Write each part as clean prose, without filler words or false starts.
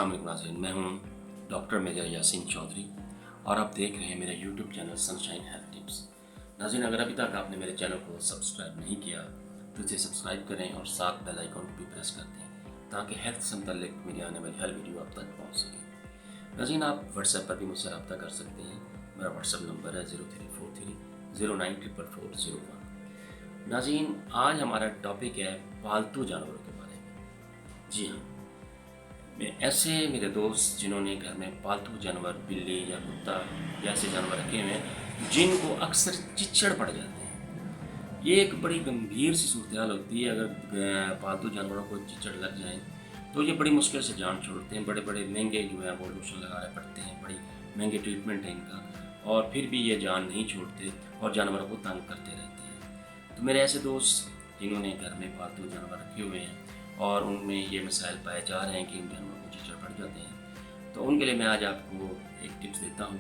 अस्सलाम वालेकुम नाज़रीन, मैं हूं डॉक्टर मेजर यासीन चौधरी और आप देख रहे हैं मेरा YouTube channel sunshine health tips. नाज़रीन, अगर अभी तक आपने मेरे चैनल को सब्सक्राइब नहीं किया तो इसे सब्सक्राइब करें और साथ बेल आइकन को भी प्रेस कर दें ताकि हेल्थ से मुतल्लिक मेरी आने वाली हर वीडियो आप तक पहुँच सके। नाज़रीन, आप व्हाट्सएप पर भी मुझसे रब्ता कर सकते हैं। मेरा व्हाट्सएप नंबर है 0343099401। नाज़रीन, आज हमारा टॉपिक है पालतू जानवरों के बारे में। जी हाँ, ऐसे मेरे दोस्त जिन्होंने घर में पालतू जानवर बिल्ली या कुत्ता या ऐसे जानवर रखे हुए हैं जिनको अक्सर चिच्चड़ पड़ जाते हैं। ये एक बड़ी गंभीर सी सूरत हाल होती है। अगर पालतू जानवरों को चिच्चड़ लग जाए तो ये बड़ी मुश्किल से जान छोड़ते हैं। बड़े बड़े महंगे जो है वो लोशन लगाने पड़ते हैं, बड़ी महंगे ट्रीटमेंट है इनका, और फिर भी ये जान नहीं छोड़ते और जानवरों को तंग करते रहते हैं। तो मेरे ऐसे दोस्त जिन्होंने घर में पालतू जानवर रखे हुए हैं और उनमें ये मसाइल पाए जा रहे हैं कि उन जानवरों को चिच्चड़ पड़ जाते हैं, तो उनके लिए मैं आज आपको एक टिप्स देता हूँ।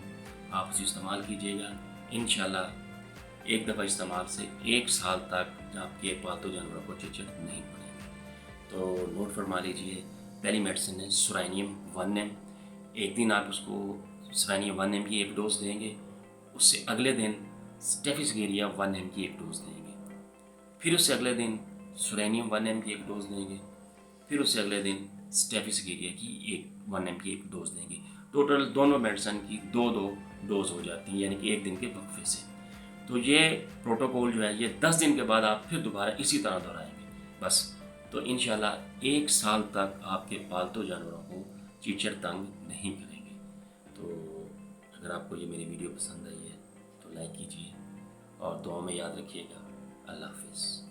आप उसे इस्तेमाल कीजिएगा। इंशाल्लाह एक दफ़ा इस्तेमाल से 1 साल तक आपके पालतू जानवरों को चिच्चड़ नहीं पड़ेंगे। तो नोट फरमा लीजिए, पहली मेडिसिन है सुरानियम 1 mg। एक दिन आप उसको सुरानियम 1 mg की एक डोज देंगे, उससे अगले दिन स्टेफिसगेरिया 1 mg की एक डोज देंगे, फिर उससे अगले दिन सुरेनियम 1 mg की एक डोज देंगे, फिर उससे अगले दिन स्टेफिसगेरिया की 1 mg की एक डोज देंगे। टोटल दोनों मेडिसिन की 2-2 डोज हो जाती हैं, यानी कि एक दिन के वक्फे से। तो ये प्रोटोकॉल जो है ये 10 दिन के बाद आप फिर दोबारा इसी तरह दोहराएंगे बस। तो इंशाल्लाह 1 साल तक आपके पालतू जानवरों को चिच्चड़ तंग नहीं करेंगे। तो अगर आपको ये मेरी वीडियो पसंद आई है तो लाइक कीजिए और दुआ में याद रखिएगा। अल्लाह हाफिज़।